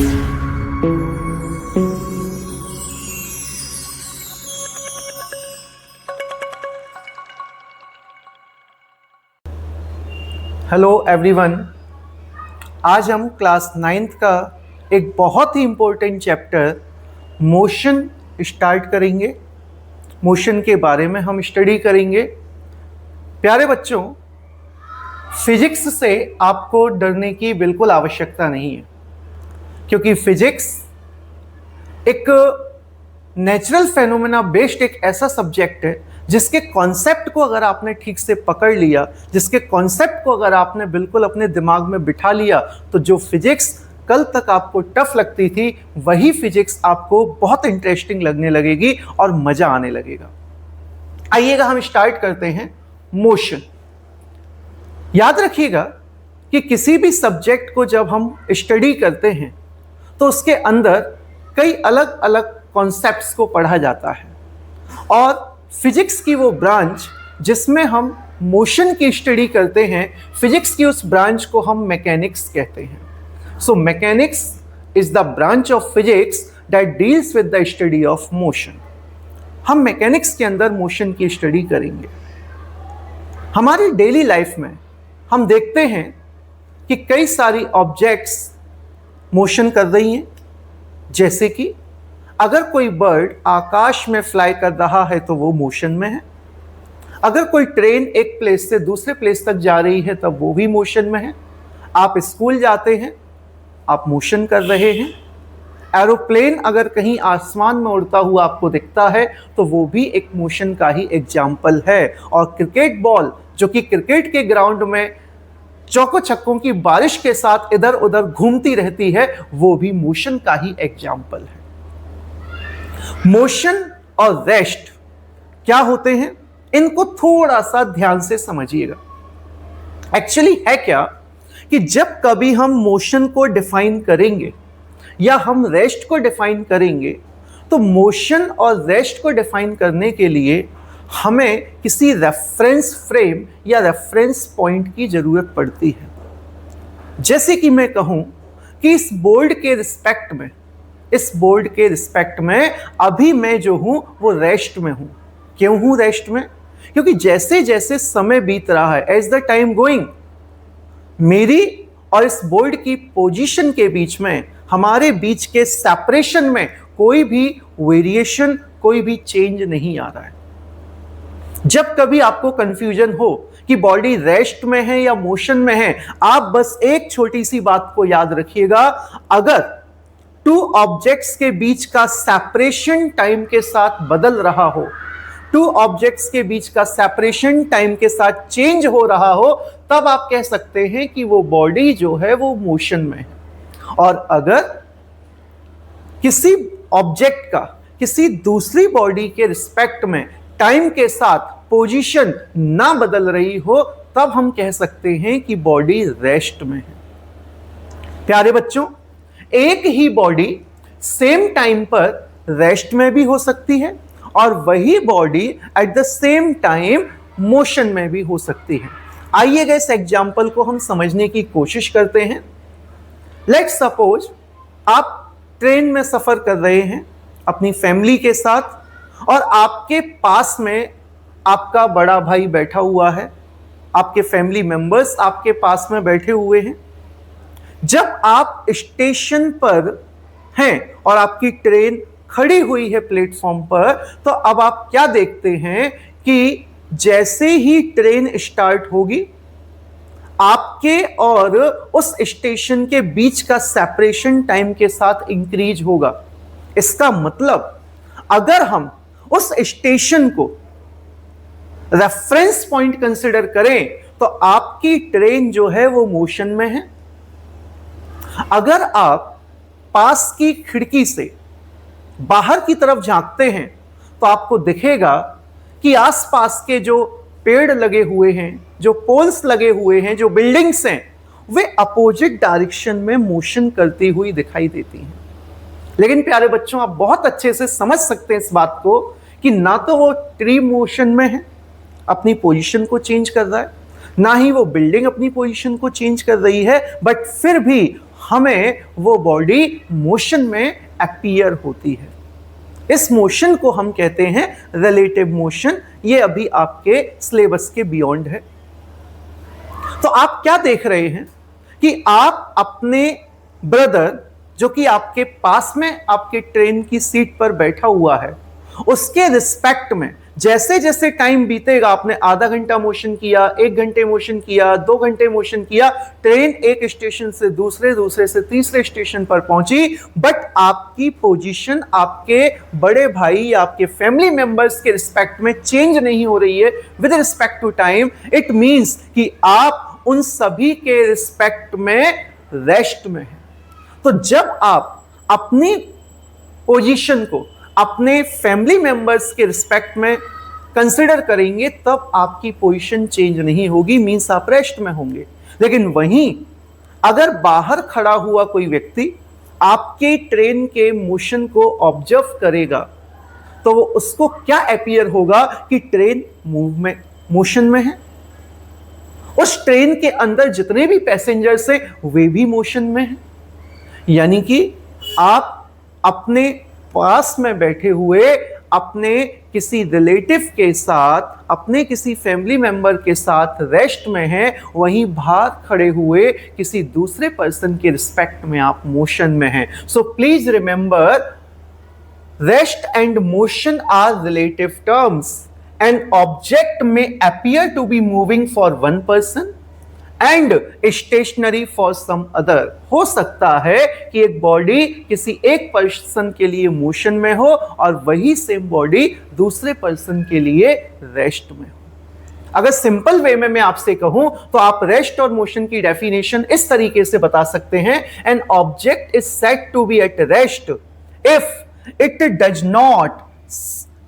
Hello everyone, आज हम class 9th का एक बहुत ही इम्पोर्टेंट चैप्टर मोशन स्टार्ट करेंगे। मोशन के बारे में हम स्टडी करेंगे। प्यारे बच्चों, फिजिक्स से आपको डरने की बिल्कुल आवश्यकता नहीं है, क्योंकि फिजिक्स एक नेचुरल फेनोमेना बेस्ड एक ऐसा सब्जेक्ट है जिसके कॉन्सेप्ट को अगर आपने ठीक से पकड़ लिया, जिसके कॉन्सेप्ट को अगर आपने बिल्कुल अपने दिमाग में बिठा लिया, तो जो फिजिक्स कल तक आपको टफ लगती थी वही फिजिक्स आपको बहुत इंटरेस्टिंग लगने लगेगी और मजा आने लगेगा। आइएगा हम स्टार्ट करते हैं मोशन। याद रखिएगा कि किसी भी सब्जेक्ट को जब हम स्टडी करते हैं तो उसके अंदर कई अलग अलग कॉन्सेप्ट्स को पढ़ा जाता है, और फिजिक्स की वो ब्रांच जिसमें हम मोशन की स्टडी करते हैं, फिजिक्स की उस ब्रांच को हम मैकेनिक्स कहते हैं। So mechanics is the branch of physics that deals with the study of motion. हम मैकेनिक्स के अंदर मोशन की स्टडी करेंगे। हमारी डेली लाइफ में हम देखते हैं कि कई सारी ऑब्जेक्ट्स मोशन कर रही हैं। जैसे कि अगर कोई बर्ड आकाश में फ्लाई कर रहा है तो वो मोशन में है। अगर कोई ट्रेन एक प्लेस से दूसरे प्लेस तक जा रही है तब वो भी मोशन में है। आप स्कूल जाते हैं, आप मोशन कर रहे हैं। एरोप्लेन अगर कहीं आसमान में उड़ता हुआ आपको दिखता है तो वो भी एक मोशन का ही एग्जाम्पल है। और क्रिकेट बॉल जो कि क्रिकेट के ग्राउंड में चौको छक्कों की बारिश के साथ इधर उधर घूमती रहती है, वो भी मोशन का ही एग्जाम्पल है। मोशन और रेस्ट क्या होते हैं, इनको थोड़ा सा ध्यान से समझिएगा। एक्चुअली है क्या कि जब कभी हम मोशन को डिफाइन करेंगे या हम रेस्ट को डिफाइन करेंगे, तो मोशन और रेस्ट को डिफाइन करने के लिए हमें किसी रेफरेंस फ्रेम या रेफरेंस पॉइंट की जरूरत पड़ती है। जैसे कि मैं कहूं कि इस बोर्ड के रिस्पेक्ट में अभी मैं जो हूं वो रेस्ट में हूं। क्यों हूं रेस्ट में? क्योंकि जैसे जैसे समय बीत रहा है, एज द टाइम गोइंग, मेरी और इस बोर्ड की पोजीशन के बीच में, हमारे बीच के सेपरेशन में कोई भी वेरिएशन, कोई भी चेंज नहीं आ रहा है। जब कभी आपको कंफ्यूजन हो कि बॉडी रेस्ट में है या मोशन में है, आप बस एक छोटी सी बात को याद रखिएगा। अगर टू ऑब्जेक्ट्स के बीच का सेपरेशन टाइम के साथ बदल रहा हो, टू ऑब्जेक्ट्स के बीच का सेपरेशन टाइम के साथ चेंज हो रहा हो, तब आप कह सकते हैं कि वो बॉडी जो है वो मोशन में है। और अगर किसी ऑब्जेक्ट का किसी दूसरी बॉडी के रिस्पेक्ट में टाइम के साथ पोजीशन ना बदल रही हो, तब हम कह सकते हैं कि बॉडी रेस्ट में है। प्यारे बच्चों, एक ही बॉडी सेम टाइम पर रेस्ट में भी हो सकती है और वही body at the same time motion में भी हो सकती है। आइएगा इस एग्जाम्पल को हम समझने की कोशिश करते हैं। लेट्स सपोज आप ट्रेन में सफर कर रहे हैं अपनी फैमिली के साथ, और आपके पास में आपका बड़ा भाई बैठा हुआ है, आपके फैमिली मेंबर्स आपके पास में बैठे हुए हैं। जब आप स्टेशन पर हैं और आपकी ट्रेन खड़ी हुई है प्लेटफॉर्म पर, तो अब आप क्या देखते हैं कि जैसे ही ट्रेन स्टार्ट होगी, आपके और उस स्टेशन के बीच का सेपरेशन टाइम के साथ इंक्रीज होगा। इसका मतलब अगर हम उस स्टेशन को रेफरेंस पॉइंट कंसीडर करें तो आपकी ट्रेन जो है वो मोशन में है। अगर आप पास की खिड़की से बाहर की तरफ झांकते हैं तो आपको दिखेगा कि आसपास के जो पेड़ लगे हुए हैं, जो पोल्स लगे हुए हैं, जो बिल्डिंग्स हैं, वे अपोजिट डायरेक्शन में मोशन करती हुई दिखाई देती हैं। लेकिन प्यारे बच्चों, आप बहुत अच्छे से समझ सकते हैं इस बात को कि ना तो वो ट्री मोशन में है, अपनी पोजीशन को चेंज कर रहा है, ना ही वो बिल्डिंग अपनी पोजीशन को चेंज कर रही है, बट फिर भी हमें वो बॉडी मोशन में अपीयर होती है। इस मोशन को हम कहते हैं रिलेटिव मोशन। ये अभी आपके सिलेबस के बियॉन्ड है। तो आप क्या देख रहे हैं कि आप अपने ब्रदर जो कि आपके पास में आपके ट्रेन की सीट पर बैठा हुआ है, उसके रिस्पेक्ट में जैसे जैसे टाइम बीतेगा, आपने आधा घंटा मोशन किया, 1 घंटे मोशन किया, 2 घंटे मोशन किया, ट्रेन एक स्टेशन से दूसरे, दूसरे से तीसरे स्टेशन पर पहुंची, बट आपकी पोजीशन आपके बड़े भाई या आपके फैमिली मेंबर्स के रिस्पेक्ट में चेंज नहीं हो रही है with respect to time. It means कि आप उन सभी के रिस्पेक्ट में रेस्ट में हैं। तो जब आप अपनी पोजीशन को अपने फैमिली मेंबर्स के रिस्पेक्ट में कंसिडर करेंगे, तब आपकी पोजीशन चेंज नहीं होगी, मींस आप रेस्ट में होंगे। लेकिन वहीं अगर बाहर खड़ा हुआ कोई व्यक्ति आपके ट्रेन के मोशन को ऑब्जर्व करेगा, तो वो उसको क्या अपीयर होगा कि ट्रेन मोशन में है। उस ट्रेन के अंदर जितने भी पैसेंजर्स हैं वे भी मोशन में हैं। यानी कि आप अपने पास में बैठे हुए अपने किसी रिलेटिव के साथ, अपने किसी फैमिली मेंबर के साथ रेस्ट में हैं, वहीं बाहर खड़े हुए किसी दूसरे पर्सन के रिस्पेक्ट में आप मोशन में हैं। So please remember, rest and motion are relative terms. An object may appear to be moving for one person and stationary for some other। हो सकता है कि एक बॉडी किसी एक पर्सन के लिए मोशन में हो और वही सेम बॉडी दूसरे पर्सन के लिए रेस्ट में हो। अगर सिंपल वे में मैं आपसे कहूं तो आप रेस्ट और मोशन की डेफिनेशन इस तरीके से बता सकते हैं, an object is said to be at rest if it does not,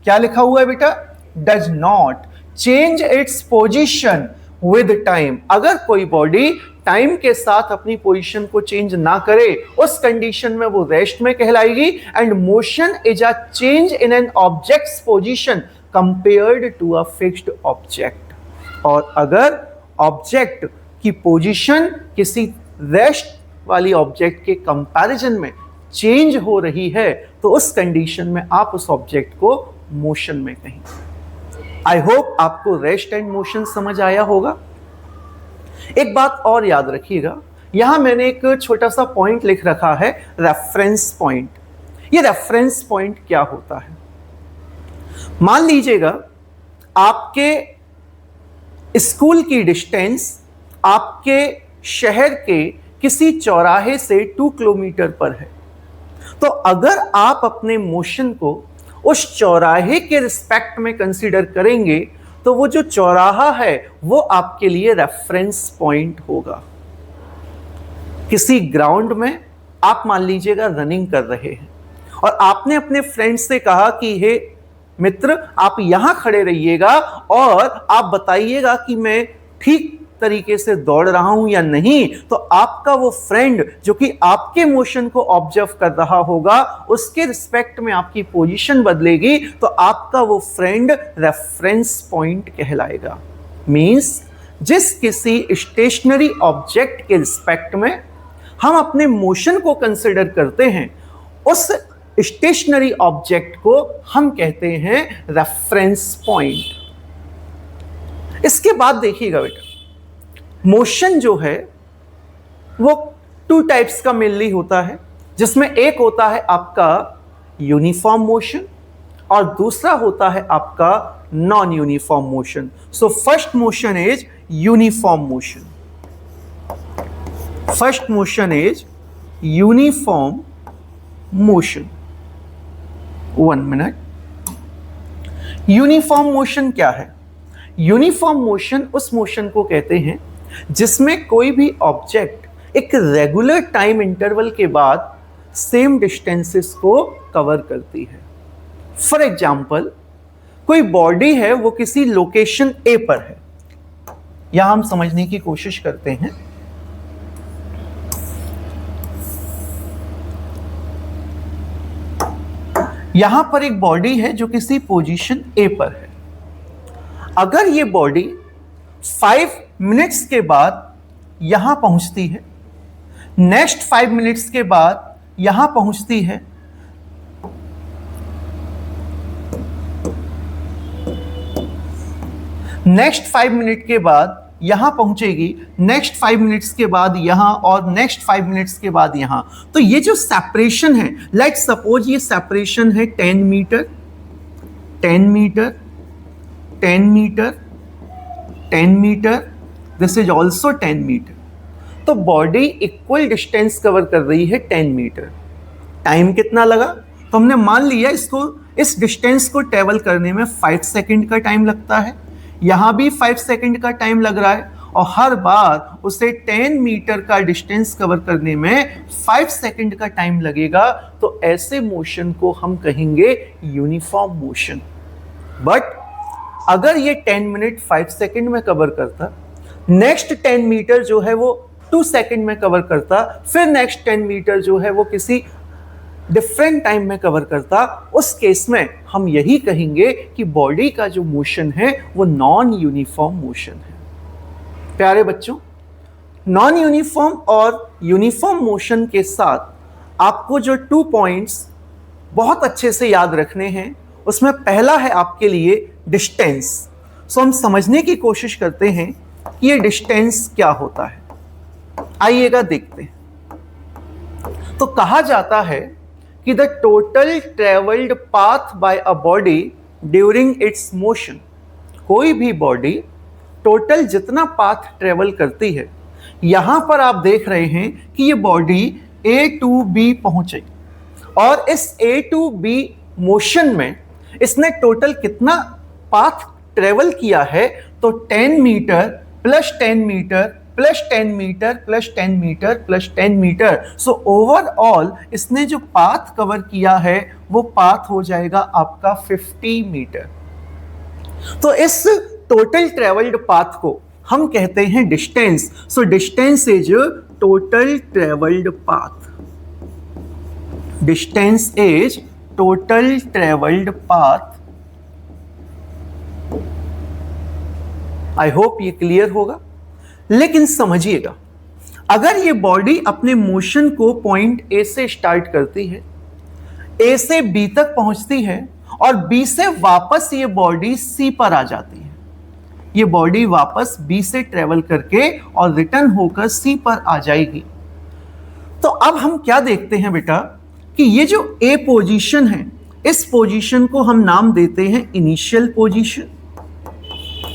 क्या लिखा हुआ है बेटा, does not change its position with time। अगर कोई बॉडी टाइम के साथ अपनी पोजीशन को चेंज ना करे, उस कंडीशन में वो रेस्ट में कहलाएगी। And motion is a change in an object's position compared to a fixed object. और अगर ऑब्जेक्ट की पोजीशन किसी रेस्ट वाली ऑब्जेक्ट के कंपैरिजन में चेंज हो रही है, तो उस कंडीशन में आप उस ऑब्जेक्ट को मोशन में कहेंगे। आई होप आपको रेस्ट एंड मोशन समझ आया होगा। एक बात और याद रखिएगा, यहां मैंने एक छोटा सा पॉइंट लिख रखा है, रेफरेंस पॉइंट। ये रेफरेंस पॉइंट क्या होता है? मान लीजिएगा आपके स्कूल की डिस्टेंस आपके शहर के किसी चौराहे से 2 किलोमीटर पर है। तो अगर आप अपने मोशन को उस चौराहे के रिस्पेक्ट में कंसीडर करेंगे, तो वो जो चौराहा है वो आपके लिए रेफरेंस पॉइंट होगा। किसी ग्राउंड में आप मान लीजिएगा रनिंग कर रहे हैं और आपने अपने फ्रेंड से कहा कि हे मित्र, आप यहां खड़े रहिएगा और आप बताइएगा कि मैं ठीक तरीके से दौड़ रहा हूं या नहीं। तो आपका वो फ्रेंड जो कि आपके मोशन को ऑब्जर्व कर रहा होगा, उसके रिस्पेक्ट में आपकी पोजीशन बदलेगी, तो आपका वो फ्रेंड रेफरेंस पॉइंट कहलाएगा। मींस जिस किसी स्टेशनरी ऑब्जेक्ट के रिस्पेक्ट में हम अपने मोशन को कंसिडर करते हैं, उस स्टेशनरी ऑब्जेक्ट को हम कहते हैं रेफरेंस पॉइंट। इसके बाद देखिएगा बेटा, मोशन जो है वो 2 टाइप्स का मेनली होता है, जिसमें एक होता है आपका यूनिफॉर्म मोशन और दूसरा होता है आपका non uniform motion. So first motion is uniform motion. First motion is uniform motion. 1 minute. Uniform motion क्या है? यूनिफॉर्म मोशन उस मोशन को कहते हैं जिसमें कोई भी ऑब्जेक्ट एक रेगुलर टाइम इंटरवल के बाद सेम डिस्टेंसेस को कवर करती है। फॉर एग्जाम्पल, कोई बॉडी है वो किसी लोकेशन ए पर है। यहां हम समझने की कोशिश करते हैं। यहां पर एक बॉडी है जो किसी पोजीशन ए पर है। अगर ये बॉडी 5 मिनट्स के बाद यहां पहुंचती है, नेक्स्ट 5 मिनट्स के बाद यहां पहुंचती है, नेक्स्ट 5 मिनट के बाद यहां पहुंचेगी, नेक्स्ट 5 मिनट्स के बाद यहां, और नेक्स्ट 5 मिनट्स के बाद यहां। तो ये जो सेपरेशन है, लेट्स सपोज ये सेपरेशन है 10 metre, 10 metre, 10 metre, 10 metre, this is also 10 metre. तो बॉडी इक्वल डिस्टेंस कवर कर रही है 10 मीटर। टाइम कितना लगा? तो हमने मान लिया इसको, इस डिस्टेंस को ट्रेवल करने में 5 सेकंड का टाइम लगता है, यहां भी 5 सेकंड का टाइम लग रहा है, और हर बार उसे 10 मीटर का डिस्टेंस कवर करने में 5 सेकंड का टाइम लगेगा। तो ऐसे मोशन को हम कहेंगे यूनिफॉर्म मोशन। बट अगर ये 10 मिनट 5 सेकंड में कवर करता, नेक्स्ट 10 मीटर जो है वो 2 सेकंड में कवर करता, फिर नेक्स्ट 10 मीटर जो है वो किसी डिफरेंट टाइम में कवर करता, उस केस में हम यही कहेंगे कि बॉडी का जो मोशन है वो नॉन यूनिफॉर्म मोशन है। प्यारे बच्चों, नॉन यूनिफॉर्म और यूनिफॉर्म मोशन के साथ आपको जो 2 पॉइंट्स बहुत अच्छे से याद रखने हैं, उसमें पहला है आपके लिए डिस्टेंस। सो हम समझने की कोशिश करते हैं कि ये डिस्टेंस क्या होता है। आइएगा देखते हैं। तो कहा जाता है कि the total travelled path by a body during its motion, कोई भी बॉडी टोटल जितना पाथ ट्रेवल करती है, यहां पर आप देख रहे हैं कि ये बॉडी A to B पहुंचे, और इस A to B मोशन में इसने टोटल कितना पाथ ट्रेवल किया है? तो 10 metre plus 10 metre plus 10 metre plus 10 metre plus 10 metre. So overall इसने जो पाथ कवर किया है वो पाथ हो जाएगा आपका 50 मीटर। तो इस टोटल ट्रेवल्ड पाथ को हम कहते हैं distance. So distance is total travelled path. Distance is total travelled path. I hope ये क्लियर होगा। लेकिन समझिएगा, अगर ये बॉडी अपने मोशन को पॉइंट ए से स्टार्ट करती है, ए से बी तक पहुंचती है, और बी से वापस ये बॉडी सी पर आ जाती है, ये बॉडी वापस बी से ट्रेवल करके और रिटर्न होकर सी पर आ जाएगी। तो अब हम क्या देखते हैं बेटा कि ये जो ए पोजीशन है, इस पोजीशन को हम नाम देते हैं इनिशियल पोजीशन।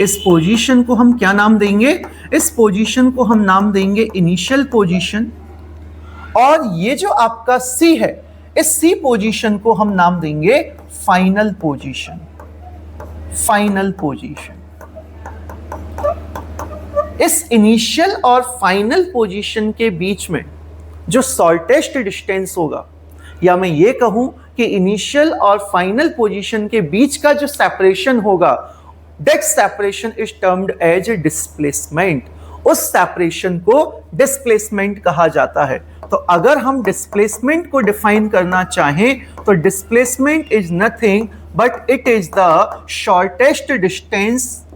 इस पोजीशन को हम क्या नाम देंगे? इस पोजीशन को हम नाम देंगे इनिशियल पोजीशन। और ये जो आपका सी है, इस सी पोजीशन को हम नाम देंगे फाइनल पोजीशन। Final position. इस इनिशियल और फाइनल पोजीशन के बीच में जो शॉर्टेस्ट डिस्टेंस होगा, या मैं ये कहूं कि इनिशियल और फाइनल पोजीशन के बीच का जो सेपरेशन होगा, that separation is termed as displacement. उस सेपरेशन को डिस्प्लेसमेंट कहा जाता है। तो अगर हम डिस्प्लेसमेंट को डिफाइन करना चाहें तो displacement is nothing but it is the shortest distance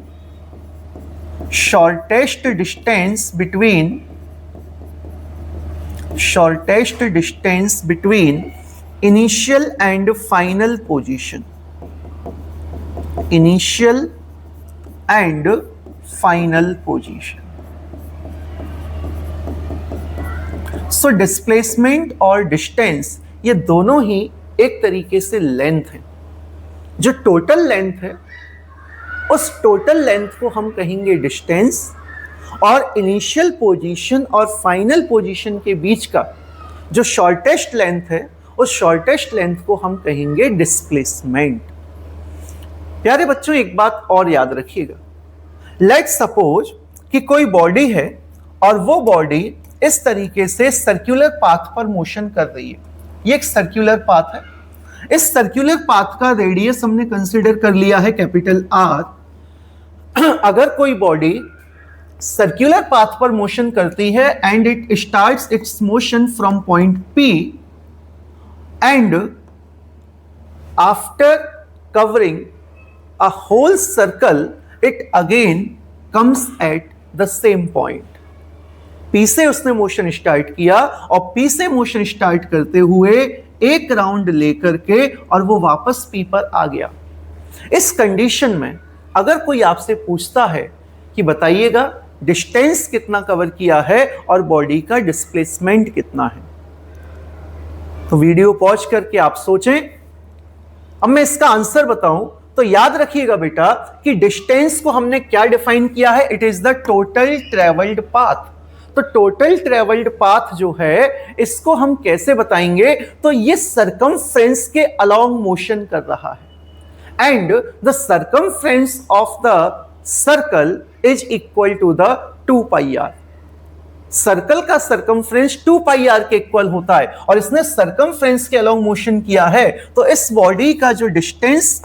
between initial and final position. Initial and final position. So displacement और डिस्टेंस ये दोनों ही एक तरीके से लेंथ है। जो टोटल लेंथ है, उस टोटल लेंथ को हम कहेंगे डिस्टेंस, और इनिशियल पोजीशन और फाइनल पोजीशन के बीच का जो शॉर्टेस्ट लेंथ है, उस शॉर्टेस्ट लेंथ को हम कहेंगे डिस्प्लेसमेंट। प्यारे बच्चों, एक बात और याद रखिएगा। लेट्स सपोज कि कोई बॉडी है और वो बॉडी इस तरीके से सर्कुलर पाथ पर मोशन कर रही है। ये एक सर्कुलर पाथ है। इस सर्कुलर पाथ का रेडियस हमने कंसीडर कर लिया है कैपिटल R। अगर कोई बॉडी सर्कुलर पाथ पर मोशन करती है and it starts it's motion from point P and after covering a whole circle, it again comes at the same point. P से उसने मोशन स्टार्ट किया और पी से मोशन स्टार्ट करते हुए एक राउंड लेकर के और वो वापस पी पर आ गया। इस कंडीशन में अगर कोई आपसे पूछता है कि बताइएगा डिस्टेंस कितना कवर किया है और बॉडी का डिस्प्लेसमेंट कितना है, तो वीडियो पॉज करके आप सोचें। अब मैं इसका आंसर बताऊं तो याद रखिएगा बेटा कि डिस्टेंस को हमने क्या डिफाइन किया है, it is the total travelled path. तो टोटल ट्रेवल्ड पाथ जो है इसको हम कैसे बताएंगे, तो ये सर्कमफ्रेंस के अलोंग मोशन कर रहा है and the circumference of the circle is equal to the 2 pi r. Circle का सर्कमफ्रेंस 2 पाई आर के इक्वल होता है और इसने सर्कमफ्रेंस के अलोंग मोशन किया है, तो इस बॉडी का जो डिस्टेंस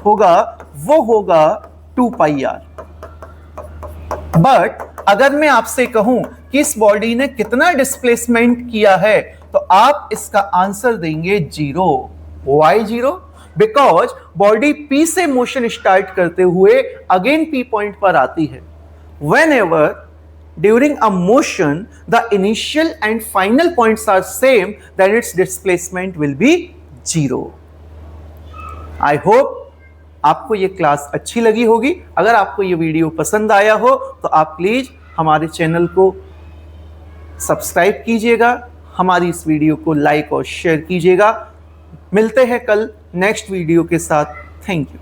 होगा वो होगा 2 पाई आर। बट अगर मैं आपसे कहूं कि इस बॉडी ने कितना डिस्प्लेसमेंट किया है, तो आप इसका आंसर देंगे 0। वाई 0? बिकॉज बॉडी पी से मोशन स्टार्ट करते हुए अगेन पी पॉइंट पर आती है। Whenever during a motion the initial and final points are same, then its displacement will be 0. I hope आपको ये क्लास अच्छी लगी होगी। अगर आपको ये वीडियो पसंद आया हो तो आप प्लीज हमारे चैनल को सब्सक्राइब कीजिएगा, हमारी इस वीडियो को लाइक और शेयर कीजिएगा। मिलते हैं कल नेक्स्ट वीडियो के साथ। Thank you.